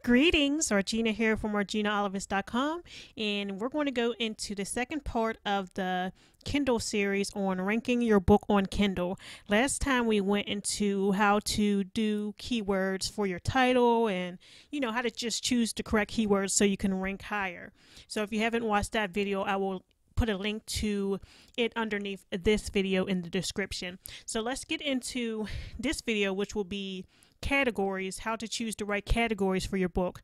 Greetings, Argina here from ArginaOlivis.com, and we're going to go into the second part of the Kindle series on ranking your book on Kindle. Last time we went into how to do keywords for your title and how to just choose the correct keywords so you can rank higher. So if you haven't watched that video, I will put a link to it underneath this video in the description. So let's get into this video, which will be categories, how to choose the right categories for your book.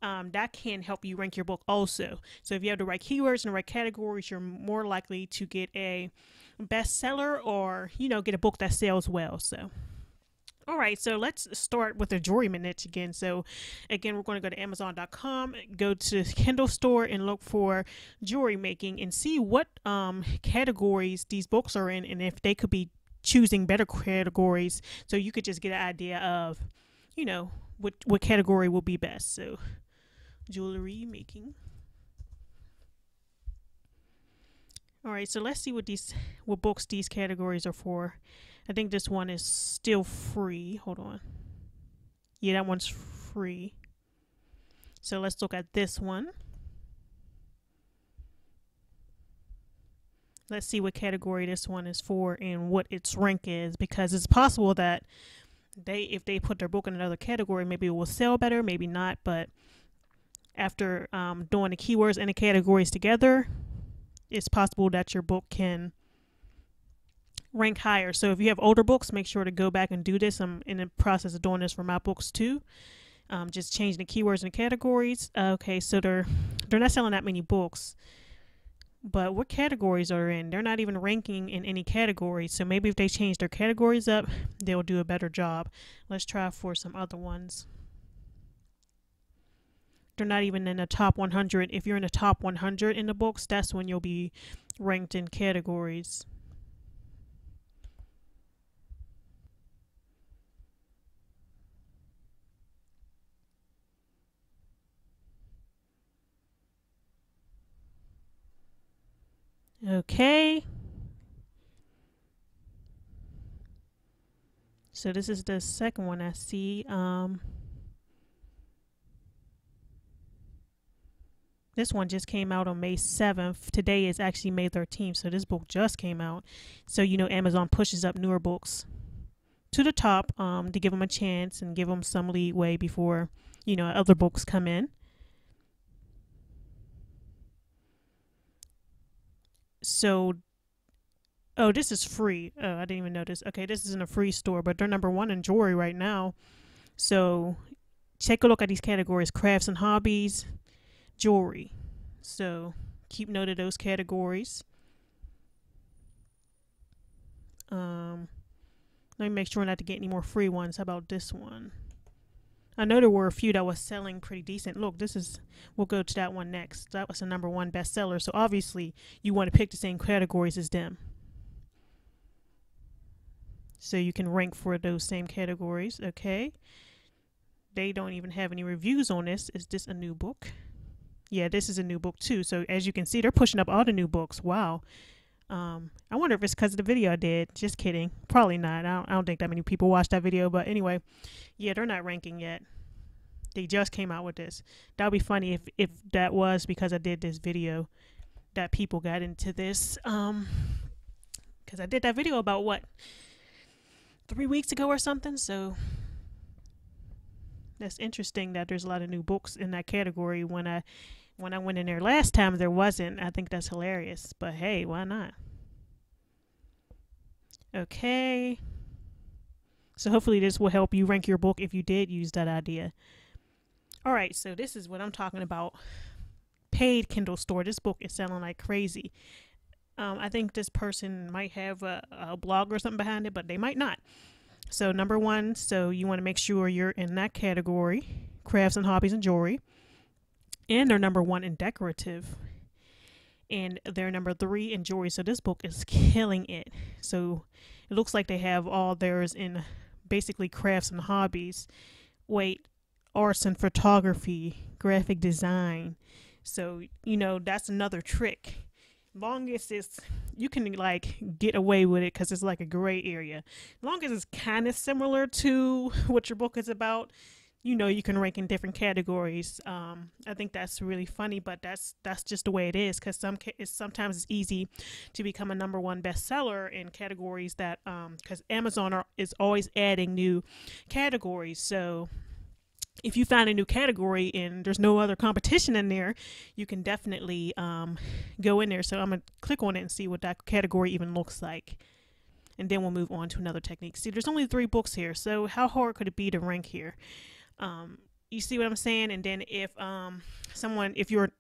That can help you rank your book also. So if you have the right keywords and the right categories, you're more likely to get a bestseller or get a book that sells well. So all right, so let's start with the jewelry niche again. So again, we're going to go to Amazon.com, go to the Kindle store and look for jewelry making and see what categories these books are in and if they could be choosing better categories, so you could just get an idea of what category will be best. So jewelry making. All right, so let's see what books these categories are for. I think this one is still free. Hold on. Yeah, that one's free. So let's look at this one. Let's see what category this one is for and what its rank is, because it's possible that if they put their book in another category, maybe it will sell better, maybe not. But after doing the keywords and the categories together, it's possible that your book can rank higher. So if you have older books, make sure to go back and do this. I'm in the process of doing this for my books too. Just changing the keywords and the categories. Okay, so they're not selling that many books. But what categories are in? They're not even ranking in any categories. So maybe if they change their categories up, they'll do a better job. Let's try for some other ones. They're not even in the top 100. If you're in the top 100 in the books, that's when you'll be ranked in categories. Okay. So this is the second one I see. This one just came out on May 7th. Today is actually May 13th. So this book just came out. So, Amazon pushes up newer books to the top to give them a chance and give them some leeway before, other books come in. So, oh, this is free. Oh, I didn't even notice. Okay, this is in a free store, but they're number one in jewelry right now. So take a look at these categories: crafts and hobbies, jewelry. So keep note of those categories. Let me make sure not to get any more free ones. How about this one? I know there were a few that was selling pretty decent. Look, we'll go to that one next. That was a number one bestseller. So obviously you want to pick the same categories as them, so you can rank for those same categories. Okay. They don't even have any reviews on this. Is this a new book? Yeah, this is a new book too. So as you can see, they're pushing up all the new books. Wow. I wonder if it's because of the video I did. Just kidding. Probably not. I don't think that many people watched that video. But anyway, yeah, they're not ranking yet. They just came out with this. That would be funny if that was because I did this video that people got into this. Because I did that video about 3 weeks ago or something. So that's interesting that there's a lot of new books in that category. When I went in there last time, there wasn't. I think that's hilarious. But hey, why not? Okay. So hopefully this will help you rank your book if you did use that idea. All right, so this is what I'm talking about. Paid Kindle store. This book is selling like crazy. I think this person might have a blog or something behind it, but they might not. So number one, so you want to make sure you're in that category: crafts and hobbies and jewelry. And they're number one in decorative. And they're number 3 in jewelry. So this book is killing it. So it looks like they have all theirs in basically crafts and hobbies. Wait, arts and photography, graphic design. So, that's another trick. Long as you can get away with it because it's like a gray area. Long as it's kind of similar to what your book is about, you can rank in different categories. I think that's really funny, but that's just the way it is, because sometimes it's easy to become a number one bestseller in categories that because Amazon is always adding new categories. So if you find a new category and there's no other competition in there, you can definitely go in there. So I'm going to click on it and see what that category even looks like. And then we'll move on to another technique. See, there's only 3 books here. So how hard could it be to rank here? You see what I'm saying? And then if you're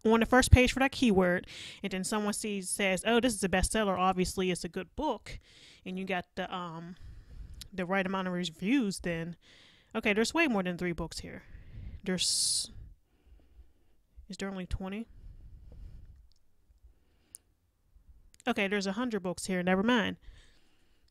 on the first page for that keyword, and then someone says, oh, this is a bestseller, obviously it's a good book, and you got the right amount of reviews, then okay, there's way more than 3 books here. Is there only 20? Okay, there's 100 books here. Never mind.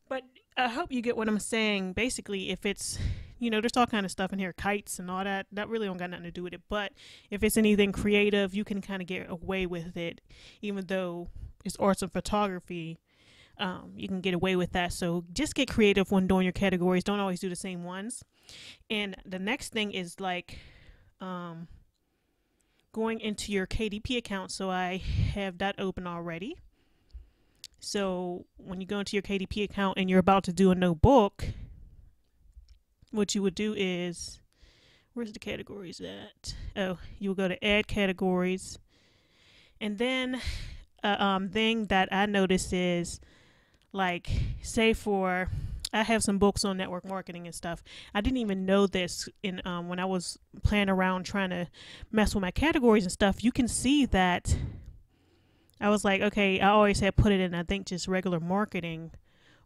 But I hope you get what I'm saying. Basically, if it's, there's all kind of stuff in here, kites and all that. That really don't got nothing to do with it. But if it's anything creative, you can kind of get away with it, even though it's arts and photography. You can get away with that. So just get creative when doing your categories. Don't always do the same ones. And the next thing is like going into your KDP account. So I have that open already. So when you go into your KDP account and you're about to do a new book, what you would do is, where's the categories at? Oh, you will go to add categories. And then thing that I noticed is, like, say I have some books on network marketing and stuff. I didn't even know this when I was playing around trying to mess with my categories and stuff. You can see that I was like, okay, I always had put it in, I think, just regular marketing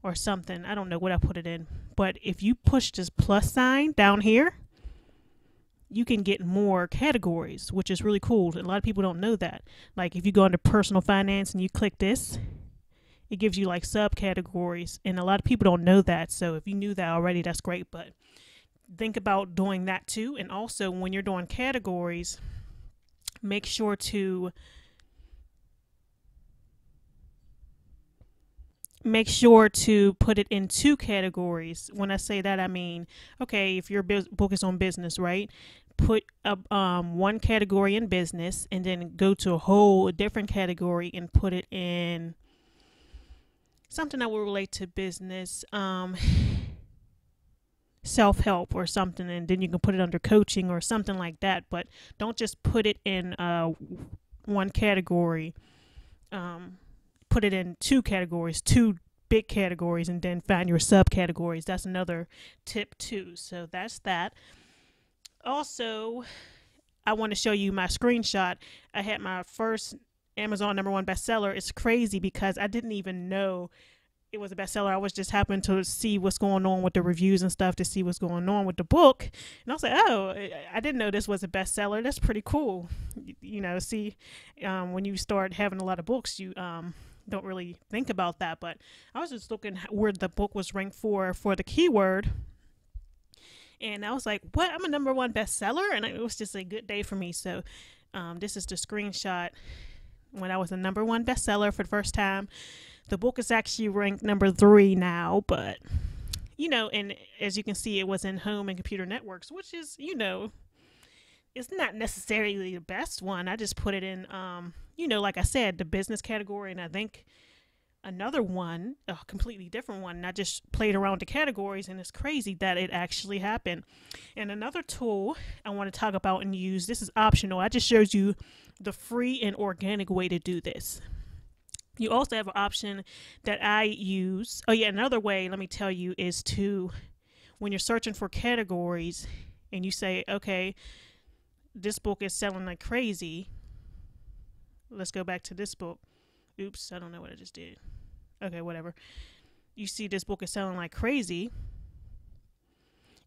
or something. I don't know what I put it in. But if you push this plus sign down here, you can get more categories, which is really cool. A lot of people don't know that. Like if you go into personal finance and you click this, it gives you like subcategories, and a lot of people don't know that. So if you knew that already, that's great. But think about doing that too. And also when you're doing categories, make sure to put it in 2 categories. When I say that, I mean, okay, if your book is on business, right? Put one category in business, and then go to a whole different category and put it in something that will relate to business, self-help or something, and then you can put it under coaching or something like that. But don't just put it in one category. Put it in 2 categories, 2 big categories, and then find your subcategories. That's another tip too. So that's that. Also, I want to show you my screenshot. I had my first Amazon #1 bestseller. It's crazy because I didn't even know it was a bestseller. I was just happening to see what's going on with the reviews and stuff, to see what's going on with the book. And I was like, oh, I didn't know this was a bestseller. That's pretty cool. See, when you start having a lot of books, you don't really think about that. But I was just looking where the book was ranked for the keyword. And I was like, what? I'm a #1 bestseller? And it was just a good day for me. So this is the screenshot when I was a #1 bestseller for the first time. The book is actually ranked number 3 now, but and as you can see, it was in home and computer networks, which is, it's not necessarily the best one. I just put it in, like I said, the business category, and I think another one, a completely different one. And I just played around with the categories, and it's crazy that it actually happened. And another tool I want to talk about and use, this is optional. I just showed you the free and organic way to do this. You also have an option that I use. Oh yeah, another way, let me tell you, is to, when you're searching for categories and you say, okay, this book is selling like crazy. Let's go back to this book. Oops, I don't know what I just did. Okay, whatever. You see this book is selling like crazy.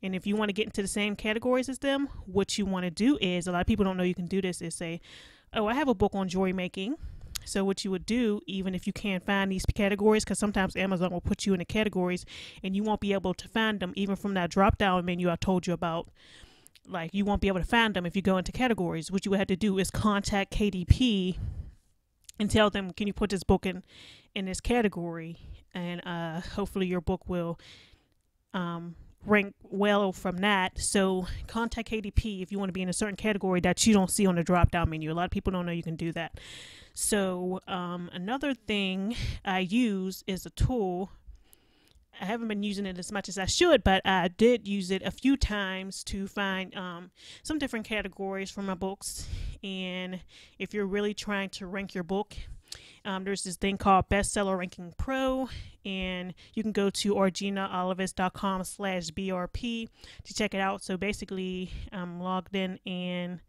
And if you want to get into the same categories as them, what you want to do is, a lot of people don't know you can do this, is say, oh, I have a book on jewelry making. So what you would do, even if you can't find these categories, because sometimes Amazon will put you in the categories and you won't be able to find them even from that drop down menu I told you about. Like, you won't be able to find them if you go into categories. What you would have to do is contact KDP and tell them, can you put this book in this category? And hopefully your book will rank well from that. So contact KDP if you want to be in a certain category that you don't see on the drop down menu. A lot of people don't know you can do that. So another thing I use is a tool. I haven't been using it as much as I should, but I did use it a few times to find some different categories for my books. And if you're really trying to rank your book, there's this thing called Bestseller Ranking Pro, and you can go to orginaolivis.com/BRP to check it out. So basically, I'm logged in, and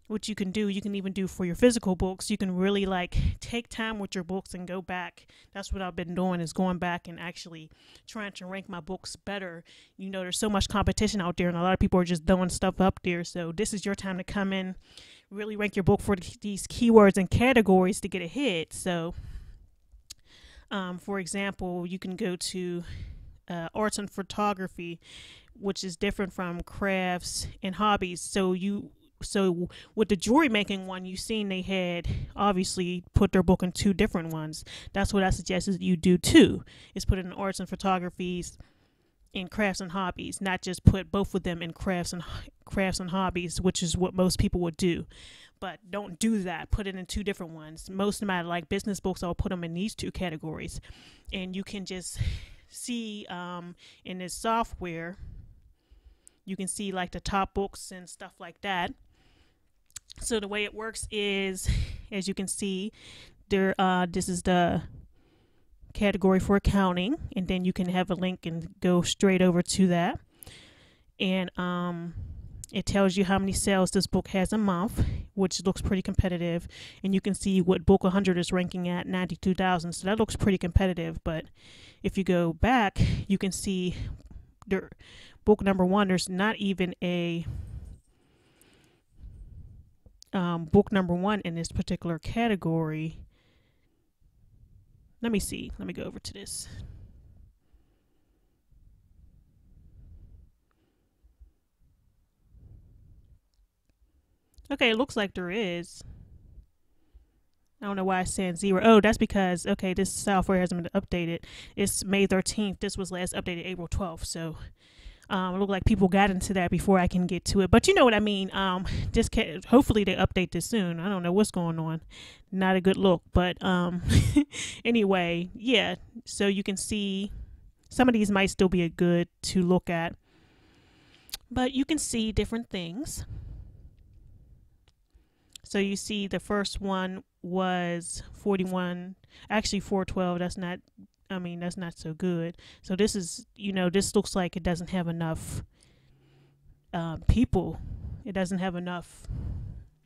what you can do, you can even do for your physical books. You can really like take time with your books and go back. That's what I've been doing, is going back and actually trying to rank my books better. You know, there's so much competition out there, and a lot of people are just throwing stuff up there. So this is your time to come in, really rank your book for these keywords and categories to get a hit. So for example, you can go to arts and photography, which is different from crafts and hobbies. So with the jewelry making one, you seen they had obviously put their book in two different ones. That's what I suggested you do too, is put it in arts and photographies, in crafts and hobbies, not just put both of them in crafts and hobbies, which is what most people would do. But don't do that. Put it in two different ones. Most of my like business books, I'll put them in these two categories, and you can just see in this software, you can see like the top books and stuff like that. So the way it works is, as you can see, there this is the category for accounting, and then you can have a link and go straight over to that, and it tells you how many sales this book has a month, which looks pretty competitive, and you can see what book 100 is ranking at, 92,000. So that looks pretty competitive. But if you go back, you can see the book number 1, there's not even a book number 1 in this particular category. Let me see. Let me go over to this. Okay, it looks like there is. I don't know why it's saying 0. Oh, that's because, okay, this software hasn't been updated. It's May 13th. This was last updated April 12th. So it looked like people got into that before I can get to it. But you know what I mean. Hopefully they update this soon. I don't know what's going on. Not a good look. But anyway, yeah. So you can see some of these might still be a good to look at. But you can see different things. So you see the first one was 41, actually 412. That's not, I mean, that's not so good. So this is, you know, this looks like it doesn't have enough people. It doesn't have enough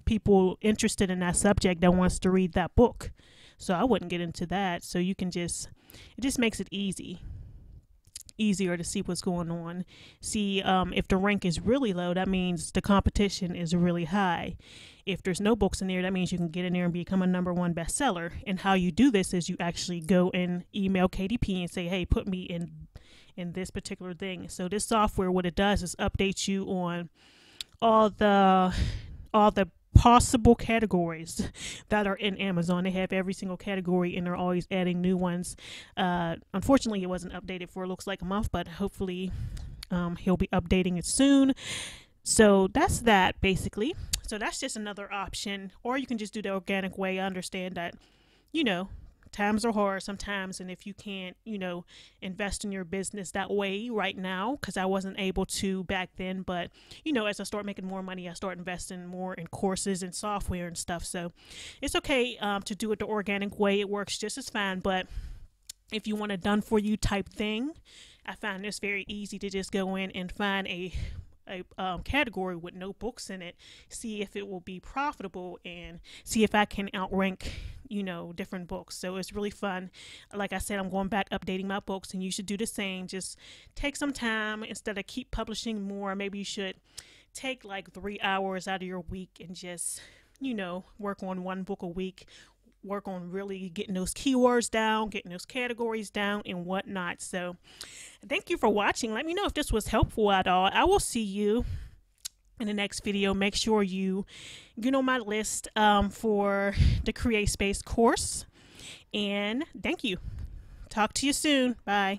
people interested in that subject that wants to read that book. So I wouldn't get into that. So you can just, it just makes it easier to see what's going on. See if the rank is really low, that means the competition is really high. If there's no books in there, that means you can get in there and become a #1 bestseller. And how you do this is you actually go and email KDP and say, hey, put me in this particular thing. So this software, what it does is update you on all the possible categories that are in Amazon. They have every single category, and they're always adding new ones. Unfortunately, it wasn't updated for, looks like, a month, but hopefully he'll be updating it soon. So that's that, basically. So that's just another option. Or you can just do the organic way. I understand that, you know, times are hard sometimes, and if you can't, you know, invest in your business that way right now, because I wasn't able to back then, but you know, as I start making more money, I start investing more in courses and software and stuff. So it's okay to do it the organic way. It works just as fine. But if you want a done for you type thing, I find this very easy to just go in and find a category with no books in it, see if it will be profitable, and see if I can outrank, you know, different books. So it's really fun. Like I said, I'm going back updating my books, and you should do the same. Just take some time instead of keep publishing more. Maybe you should take like 3 hours out of your week and just, you know, work on one book a week. Work on really getting those keywords down, getting those categories down, and whatnot. So thank you for watching. Let me know if this was helpful at all. I will see you in the next video. Make sure you get on my list for the Create Space course. And thank you. Talk to you soon. Bye.